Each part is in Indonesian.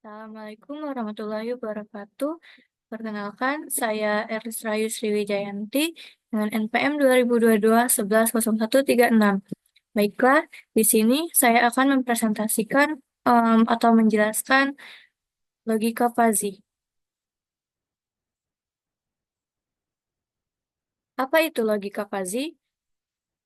Assalamualaikum warahmatullahi wabarakatuh. Perkenalkan, saya Erlis Rayu Sriwijayanti dengan NPM 2022 110136. Baiklah, di sini saya akan mempresentasikan atau menjelaskan logika fuzzy. Apa itu logika fuzzy?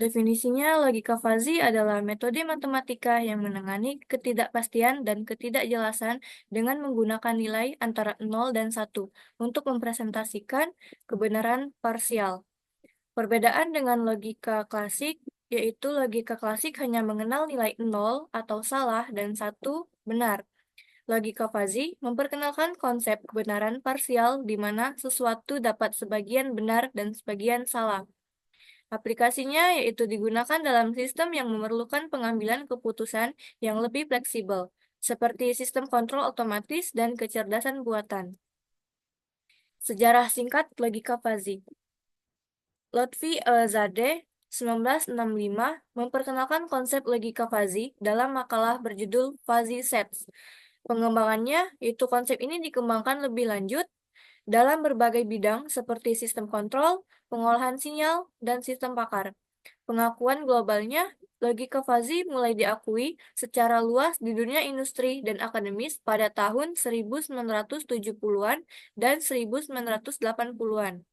Definisinya, logika fuzzy adalah metode matematika yang menangani ketidakpastian dan ketidakjelasan dengan menggunakan nilai antara 0 dan 1 untuk mempresentasikan kebenaran parsial. Perbedaan dengan logika klasik, yaitu logika klasik hanya mengenal nilai 0 atau salah dan 1 benar. Logika fuzzy memperkenalkan konsep kebenaran parsial di mana sesuatu dapat sebagian benar dan sebagian salah. Aplikasinya yaitu digunakan dalam sistem yang memerlukan pengambilan keputusan yang lebih fleksibel, seperti sistem kontrol otomatis dan kecerdasan buatan. Sejarah singkat logika fuzzy. Lotfi Zadeh 1965 memperkenalkan konsep logika fuzzy dalam makalah berjudul Fuzzy Sets. Pengembangannya, yaitu konsep ini dikembangkan lebih lanjut dalam berbagai bidang seperti sistem kontrol, pengolahan sinyal, dan sistem pakar. Pengakuan globalnya, logika fuzzy mulai diakui secara luas di dunia industri dan akademis pada tahun 1970-an dan 1980-an.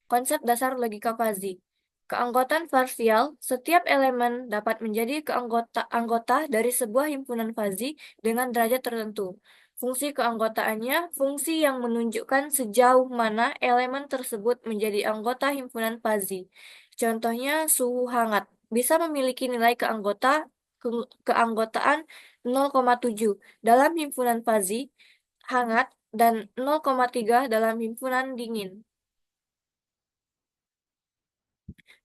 Konsep dasar logika fuzzy. Keanggotaan parsial, setiap elemen dapat menjadi anggota dari sebuah himpunan fuzzy dengan derajat tertentu. Fungsi keanggotaannya, fungsi yang menunjukkan sejauh mana elemen tersebut menjadi anggota himpunan fuzzy. Contohnya, suhu hangat bisa memiliki nilai keanggotaan 0,7 dalam himpunan fuzzy hangat dan 0,3 dalam himpunan dingin.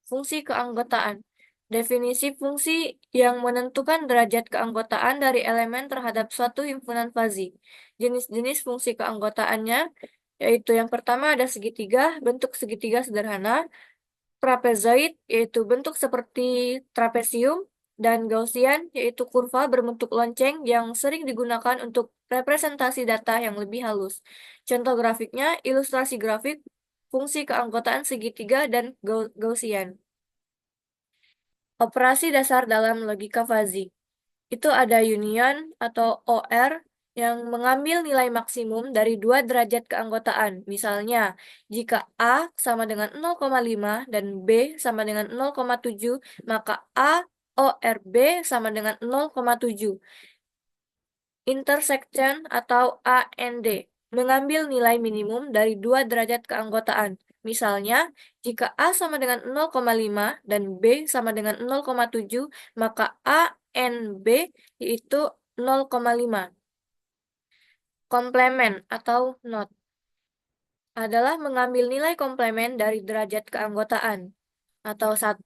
Fungsi keanggotaan. Definisi fungsi yang menentukan derajat keanggotaan dari elemen terhadap suatu himpunan fuzzy. Jenis-jenis fungsi keanggotaannya yaitu yang pertama ada segitiga, bentuk segitiga sederhana, trapezoid yaitu bentuk seperti trapesium, dan Gaussian yaitu kurva berbentuk lonceng yang sering digunakan untuk representasi data yang lebih halus. Contoh grafiknya ilustrasi grafik fungsi keanggotaan segitiga dan Gaussian. Operasi dasar dalam logika fuzzy. Itu ada union atau OR yang mengambil nilai maksimum dari dua derajat keanggotaan. Misalnya, jika A sama dengan 0,5 dan B sama dengan 0,7, maka A OR B sama dengan 0,7. Intersection atau AND mengambil nilai minimum dari dua derajat keanggotaan. Misalnya, jika A sama dengan 0,5 dan B sama dengan 0,7, maka A N B yaitu 0,5. Komplemen atau not adalah mengambil nilai komplemen dari derajat keanggotaan atau 1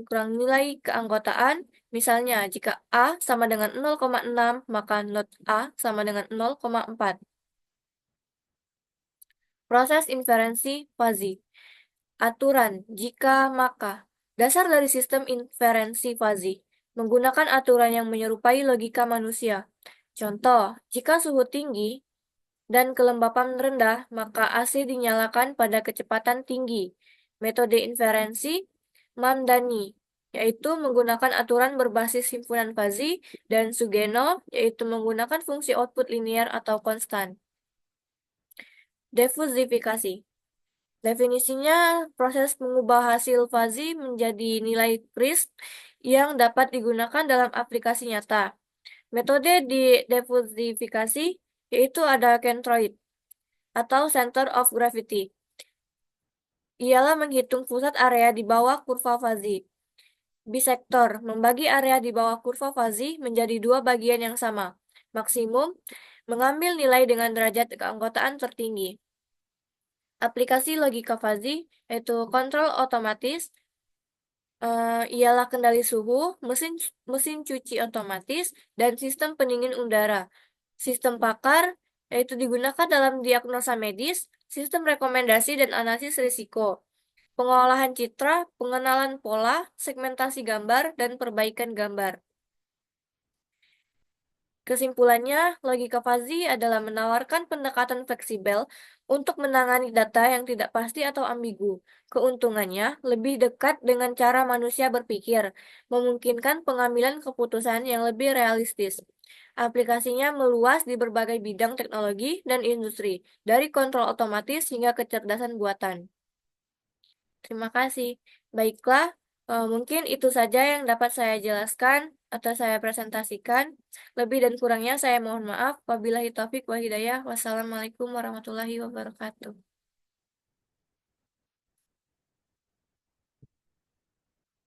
kurang nilai keanggotaan. Misalnya, jika A sama dengan 0,6, maka not A sama dengan 0,4. Proses inferensi fuzzy. Aturan jika maka. Dasar dari sistem inferensi fuzzy menggunakan aturan yang menyerupai logika manusia. Contoh, jika suhu tinggi dan kelembapan rendah, maka AC dinyalakan pada kecepatan tinggi. Metode inferensi Mamdani, yaitu menggunakan aturan berbasis himpunan fuzzy, dan Sugeno, yaitu menggunakan fungsi output linear atau konstan. Defusifikasi. Definisinya, proses mengubah hasil fuzzy menjadi nilai crisp yang dapat digunakan dalam aplikasi nyata. Metode di defusifikasi yaitu ada centroid atau center of gravity. Ialah menghitung pusat area di bawah kurva fuzzy. Bisektor membagi area di bawah kurva fuzzy menjadi dua bagian yang sama. Maksimum mengambil nilai dengan derajat keanggotaan tertinggi. Aplikasi logika fuzzy yaitu kontrol otomatis, ialah kendali suhu, mesin cuci otomatis, dan sistem pendingin udara. Sistem pakar yaitu digunakan dalam diagnosa medis, sistem rekomendasi dan analisis risiko, pengolahan citra, pengenalan pola, segmentasi gambar, dan perbaikan gambar. Kesimpulannya, logika fuzzy adalah menawarkan pendekatan fleksibel untuk menangani data yang tidak pasti atau ambigu. Keuntungannya lebih dekat dengan cara manusia berpikir, memungkinkan pengambilan keputusan yang lebih realistis. Aplikasinya meluas di berbagai bidang teknologi dan industri, dari kontrol otomatis hingga kecerdasan buatan. Terima kasih. Baiklah, mungkin itu saja yang dapat saya jelaskan atau saya presentasikan. Lebih dan kurangnya saya mohon maaf. Wabillahi taufik wa hidayah. Wassalamualaikum warahmatullahi wabarakatuh.